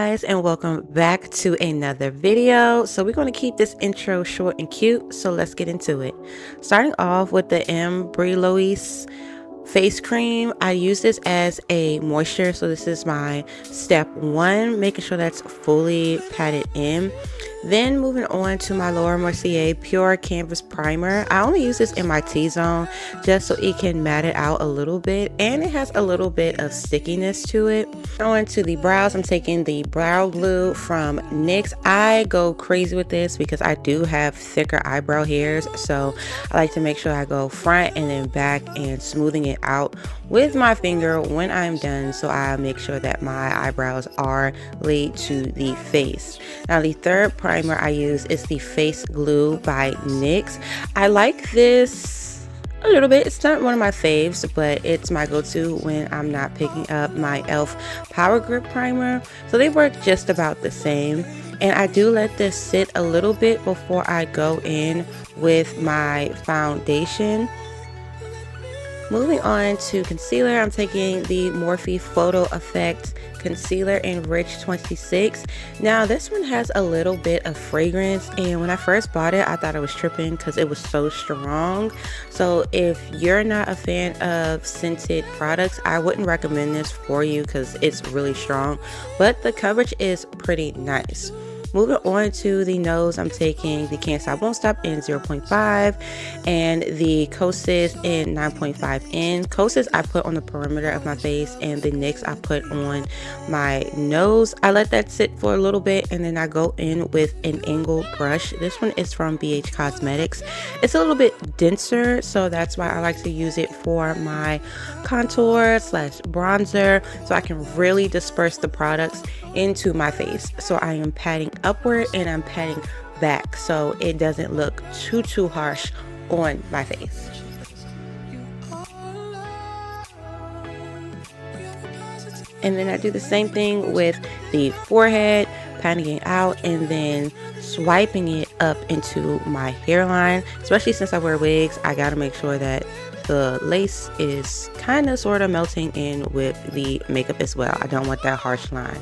guys, and welcome back to another video. So we're going to keep this intro short and cute, so let's get into it. Starting off with the Brie Lois face cream. I use this as a moisture, so this is my step one, making sure that's fully patted in. Then moving on to my Laura Mercier Pure Canvas Primer. I only use this in my T-zone just so it can matte it out a little bit, and it has a little bit of stickiness to it. On to the brows, I'm taking the brow glue from NYX. I go crazy with this because I do have thicker eyebrow hairs, so I like to make sure I go front and then back and smoothing it out with my finger when I'm done, so I make sure that my eyebrows are laid to the face. Now the third primer I use is the Face Glue by NYX. I like this a little bit. It's not one of my faves, but it's my go-to when I'm not picking up my e.l.f. Power Grip Primer. So they work just about the same. And I do let this sit a little bit before I go in with my foundation. Moving on to concealer, I'm taking the Morphe Photo Effect Concealer in Rich 26. Now this one has a little bit of fragrance, and when I first bought it I thought I was tripping because it was so strong. So if you're not a fan of scented products, I wouldn't recommend this for you because it's really strong, but the coverage is pretty nice. Moving on to the nose, I'm taking the Can't Stop Won't Stop in 0.5 and the Kosas in 9.5N. Kosas I put on the perimeter of my face, and the NYX I put on my nose. I let that sit for a little bit, and then I go in with an angled brush. This one is from BH Cosmetics. It's a little bit denser, so that's why I like to use it for my contour slash bronzer, so I can really disperse the products into my face. So I am patting upward and I'm patting back so it doesn't look too harsh on my face. And then I do the same thing with the forehead, patting it out and then swiping it up into my hairline. Especially since I wear wigs, I gotta make sure that the lace is kind of sort of melting in with the makeup as well. I don't want that harsh line.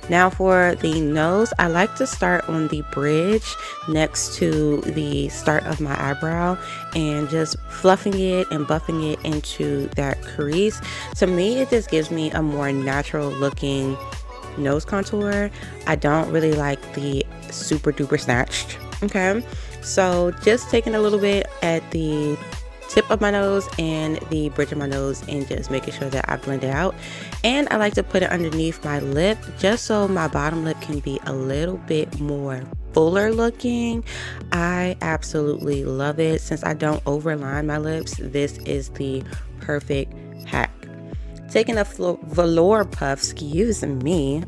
Now for the nose, I like to start on the bridge next to the start of my eyebrow and just fluffing it and buffing it into that crease. To me, it just gives me a more natural looking nose contour. I don't really like the super duper snatched. Okay, so just taking a little bit at the tip of my nose and the bridge of my nose and just making sure that I blend it out. And I like to put it underneath my lip just so my bottom lip can be a little bit more fuller looking. I absolutely love it. Since I don't overline my lips, this is the perfect hack. Taking a velour puff, excuse me,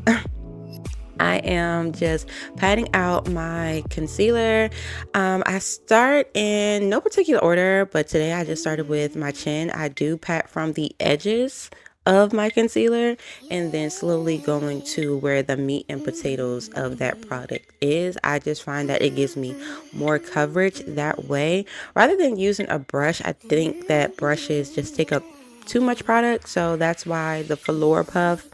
I am just patting out my concealer. I start in no particular order, but today I just started with my chin. I do pat from the edges of my concealer and then slowly going to where the meat and potatoes of that product is. I just find that it gives me more coverage that way. Rather than using a brush, I think that brushes just take up too much product, so that's why the velour puff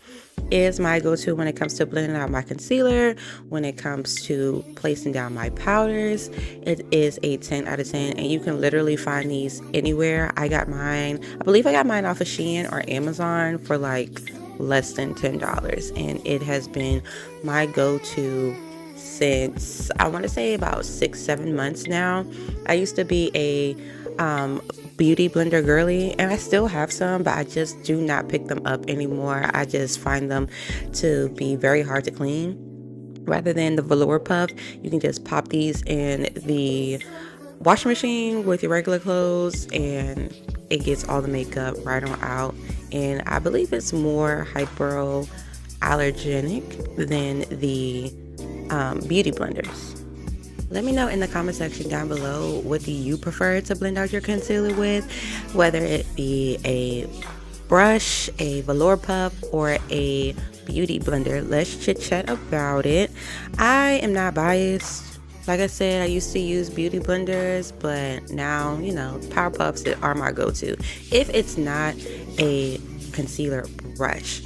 is my go-to when it comes to blending out my concealer. When it comes to placing down my powders, it is a 10 out of 10, and you can literally find these anywhere. I believe I got mine off of Shein or Amazon for like less than $10, and it has been my go-to since I want to say about 6-7 months now. I used to be a beauty blender girly, and I still have some, but I just do not pick them up anymore. I just find them to be very hard to clean. Rather than the velour puff, you can just pop these in the washing machine with your regular clothes and it gets all the makeup right on out. And I believe it's more hypoallergenic than the beauty blenders. Let me know in the comment section down below, what do you prefer to blend out your concealer with, whether it be a brush, a velour puff, or a beauty blender. Let's chit chat about it. I am not biased. Like I said, I used to use beauty blenders, but now, you know, Power Puffs are my go-to if it's not a concealer brush.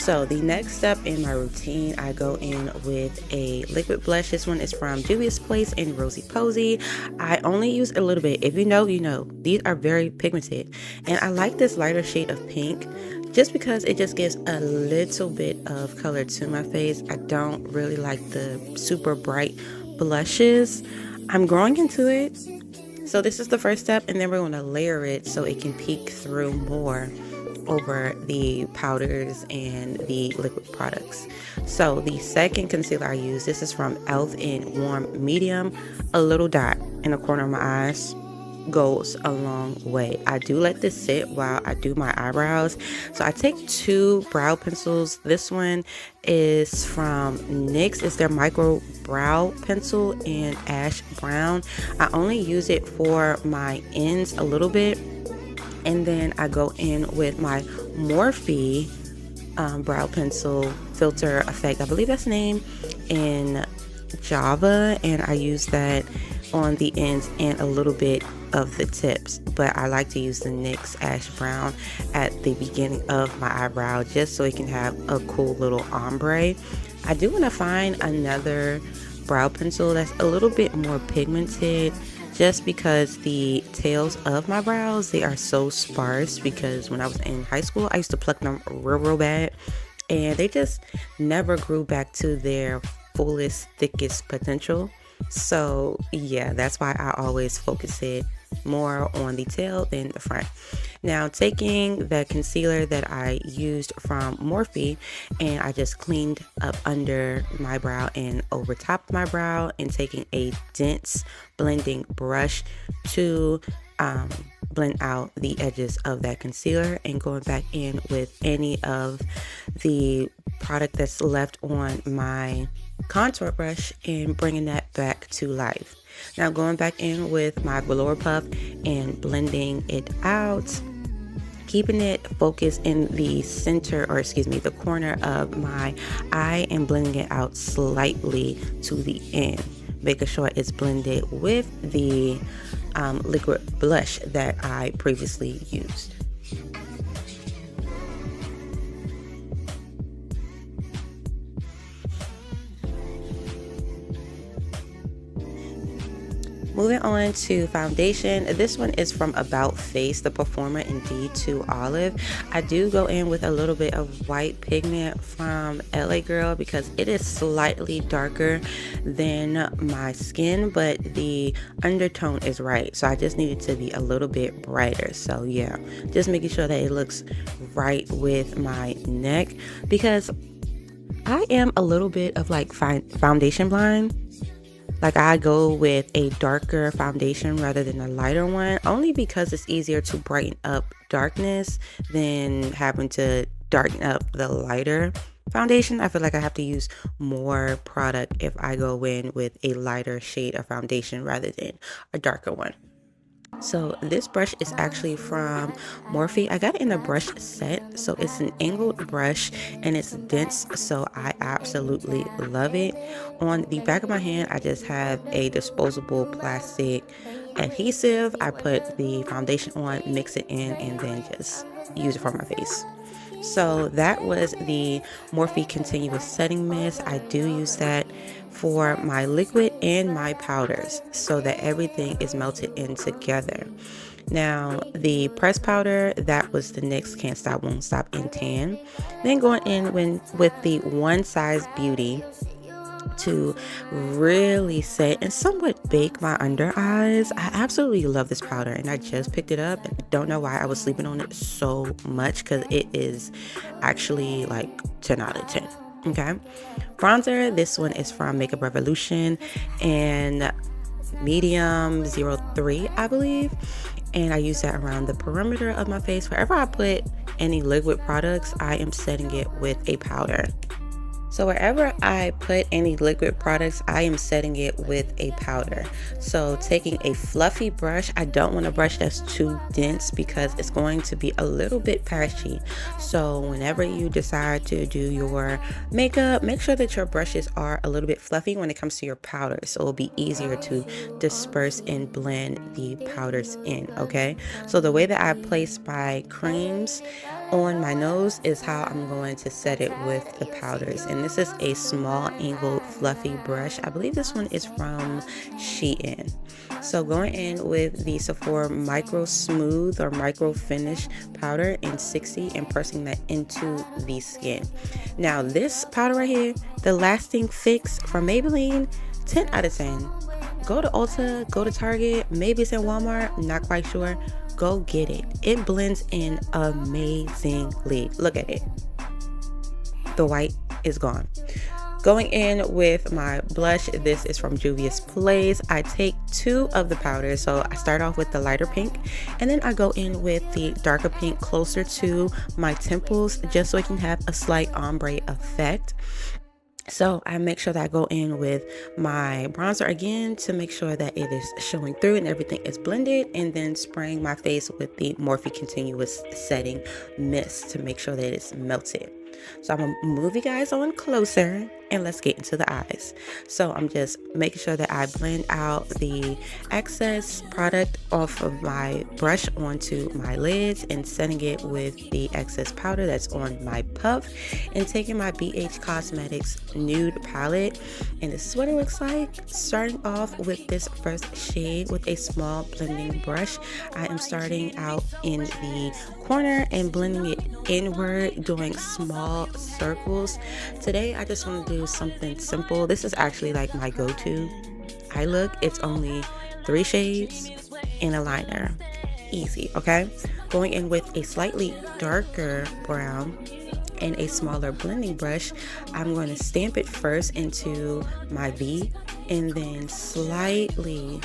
So the next step in my routine, I go in with a liquid blush. This one is from Juvia's Place in Rosy Posy. I only use a little bit. If you know, you know. These are very pigmented. And I like this lighter shade of pink just because it just gives a little bit of color to my face. I don't really like the super bright blushes. I'm growing into it. So this is the first step, and then we're going to layer it so it can peek through more over the powders and the liquid products. So the second concealer I use, this is from e.l.f. in Warm Medium. A little dot in the corner of my eyes goes a long way. I do let this sit while I do my eyebrows. So I take two brow pencils. This one is from NYX. It's their micro brow pencil in ash brown. I only use it for my ends a little bit, and then I go in with my Morphe brow pencil filter effect. I believe that's the name, in Java, and I use that on the ends and a little bit of the tips, but I like to use the NYX ash brown at the beginning of my eyebrow just so it can have a cool little ombre. I do want to find another brow pencil that's a little bit more pigmented, just because the tails of my brows, they are so sparse, because when I was in high school I used to pluck them real bad, and they just never grew back to their fullest, thickest potential. So yeah, that's why I always focus it more on the tail than the front. Now, taking the concealer that I used from Morphe, and I just cleaned up under my brow and over top of my brow, and taking a dense blending brush to blend out the edges of that concealer, and going back in with any of the product that's left on my contour brush and bringing that back to life. Now, going back in with my velour puff and blending it out, keeping it focused in the center, or excuse me, the corner of my eye, and blending it out slightly to the end, making sure it's blended with the liquid blush that I previously used. Moving on to foundation. This one is from About Face, the Performer in D2 Olive. I do go in with a little bit of white pigment from LA Girl because it is slightly darker than my skin, but the undertone is right. So I just need it to be a little bit brighter. So yeah, just making sure that it looks right with my neck, because I am a little bit of like foundation blind. Like, I go with a darker foundation rather than a lighter one, only because it's easier to brighten up darkness than having to darken up the lighter foundation. I feel like I have to use more product if I go in with a lighter shade of foundation rather than a darker one. So this brush is actually from Morphe. I got it in a brush set, so it's an angled brush and it's dense, so I absolutely love it. On the back of my hand, I just have a disposable plastic adhesive. I put the foundation on, mix it in, and then just use it for my face. So that was the Morphe Continuous Setting Mist. I do use that for my liquid and my powders so that everything is melted in together. Now, the pressed powder, that was the NYX Can't Stop Won't Stop in Tan. Then going in with the One Size Beauty to really set and somewhat bake my under eyes. I absolutely love this powder, and I just picked it up, and I don't know why I was sleeping on it so much, because it is actually like 10 out of 10. Okay, bronzer, this one is from Makeup Revolution and medium 03, I believe, and I use that around the perimeter of my face. Wherever I put any liquid products, I am setting it with a powder. So wherever I put any liquid products, I am setting it with a powder. So taking a fluffy brush, I don't want a brush that's too dense because it's going to be a little bit patchy. So whenever you decide to do your makeup, make sure that your brushes are a little bit fluffy when it comes to your powders, so it'll be easier to disperse and blend the powders in, okay? So the way that I place my creams on my nose is how I'm going to set it with the powders. And this is a small angled fluffy brush. I believe this one is from Shein. So going in with the Sephora Micro Smooth or Micro Finish powder in 60 and pressing that into the skin. Now this powder right here, the Lasting Fix from Maybelline, 10 out of 10. Go to Ulta, go to Target, maybe it's in Walmart, not quite sure. Go get it. It blends in amazingly. Look at it. The white is gone. Going in with my blush, this is from Juvia's Place. I take 2 of the powders, so I start off with the lighter pink, and then I go in with the darker pink closer to my temples, just so it can have a slight ombre effect. So I make sure that I go in with my bronzer again to make sure that it is showing through and everything is blended, and then spraying my face with the Morphe Continuous Setting Mist to make sure that it's melted. So I'm gonna move you guys on closer and let's get into the eyes. So I'm just making sure that I blend out the excess product off of my brush onto my lids and setting it with the excess powder that's on my puff, and taking my BH Cosmetics nude palette, and this is what it looks like. Starting off with this first shade with a small blending brush, I am starting out in the corner and blending it inward, doing small circles. Today I just want to do something simple. This is actually like my go-to eye look. It's only 3 shades and a liner. Easy, okay? Going in with a slightly darker brown and a smaller blending brush, I'm going to stamp it first into my V and then slightly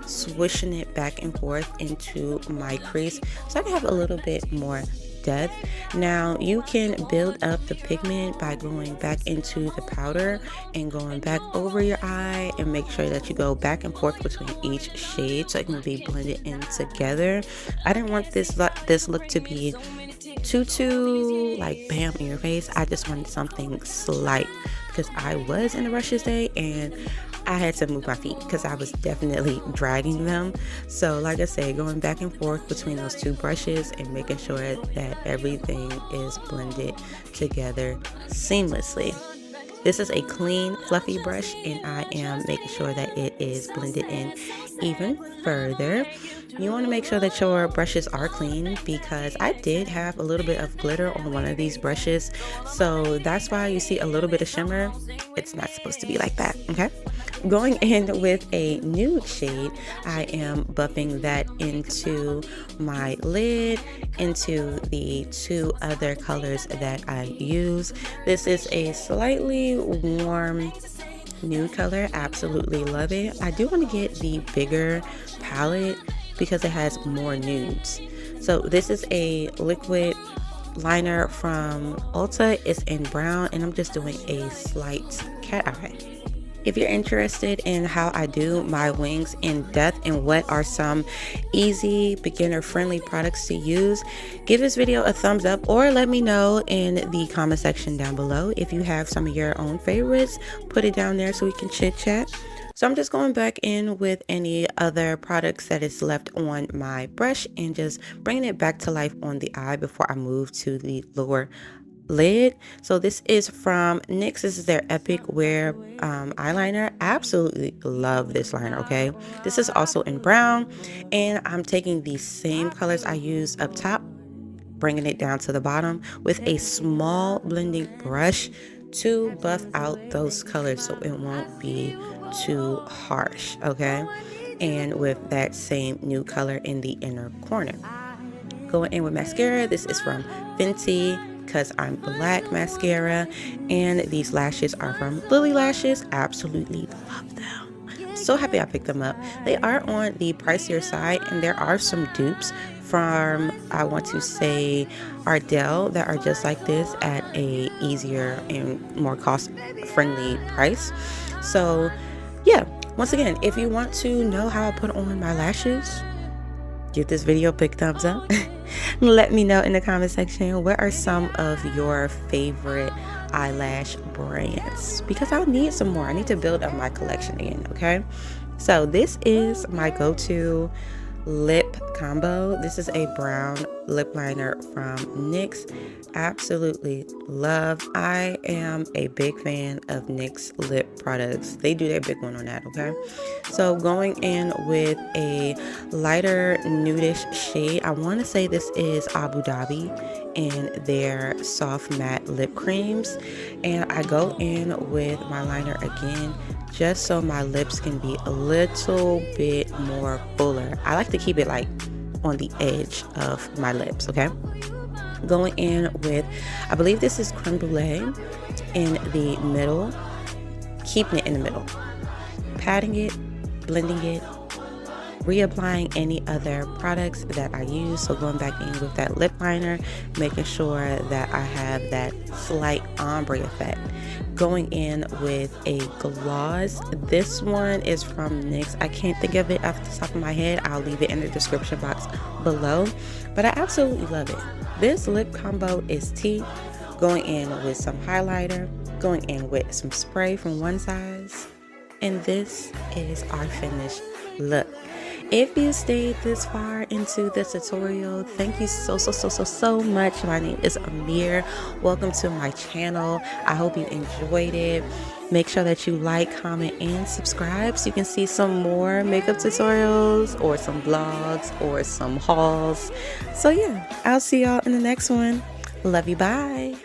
swishing it back and forth into my crease so I can have a little bit more depth. Now you can build up the pigment by going back into the powder and going back over your eye, and make sure that you go back and forth between each shade so it can be blended in together. I didn't want this look to be too like bam in your face. I just wanted something slight because I was in a rush this day and I had to move my feet because I was definitely dragging them. So like I said, going back and forth between those 2 brushes and making sure that everything is blended together seamlessly. This is a clean, fluffy brush, and I am making sure that it is blended in even further. You want to make sure that your brushes are clean, because I did have a little bit of glitter on one of these brushes, so that's why you see a little bit of shimmer. It's not supposed to be like that, okay? Going in with a nude shade, I am buffing that into my lid, into the 2 other colors that I use. This is a slightly warm nude color. Absolutely love it. I do want to get the bigger palette because it has more nudes. So this is a liquid liner from Ulta. It's in brown, and I'm just doing a slight cat eye. If you're interested in how I do my wings in depth and what are some easy beginner friendly products to use, give this video a thumbs up or let me know in the comment section down below. If you have some of your own favorites, put it down there so we can chit chat. So I'm just going back in with any other products that is left on my brush and just bringing it back to life on the eye before I move to the lower lid. So this is from NYX. This is their Epic Wear eyeliner. Absolutely love this liner, okay? This is also in brown, and I'm taking the same colors I used up top, bringing it down to the bottom with a small blending brush to buff out those colors so it won't be too harsh, okay? And with that same new color in the inner corner. Going in with mascara. This is from Fenty Because I'm Black mascara, and these lashes are from Lily Lashes. Absolutely love them. So happy I picked them up. They are on the pricier side, and there are some dupes from, I want to say, Ardell that are just like this at a easier and more cost friendly price. So yeah, once again, if you want to know how I put on my lashes, give this video a big thumbs up. Let me know in the comment section, what are some of your favorite eyelash brands, because I'll need some more. I need to build up my collection again, okay? So this is my go-to lip combo. This is a brown lip liner from NYX. Absolutely love. I am a big fan of NYX lip products. They do their big one on that, okay? So going in with a lighter nudish shade. I want to say this is Abu Dhabi in their soft matte lip creams. And I go in with my liner again, just so my lips can be a little bit more fuller. I like to keep it like on the edge of my lips, okay? Going in with, I believe this is creme brulee in the middle, keeping it in the middle, patting it, blending it, reapplying any other products that I use. So going back in with that lip liner, making sure that I have that slight ombre effect. Going in with a gloss. This one is from NYX. I can't think of it off the top of my head. I'll leave it in the description box below. But I absolutely love it. This lip combo is tea. Going in with some highlighter, going in with some spray from One Size, and this is our finished look. If you stayed this far into the tutorial, thank you so much. My name is Amir. Welcome to my channel. I hope you enjoyed it. Make sure that you like, comment, and subscribe so you can see some more makeup tutorials or some vlogs or some hauls. So yeah, I'll see y'all in the next one. Love you, bye.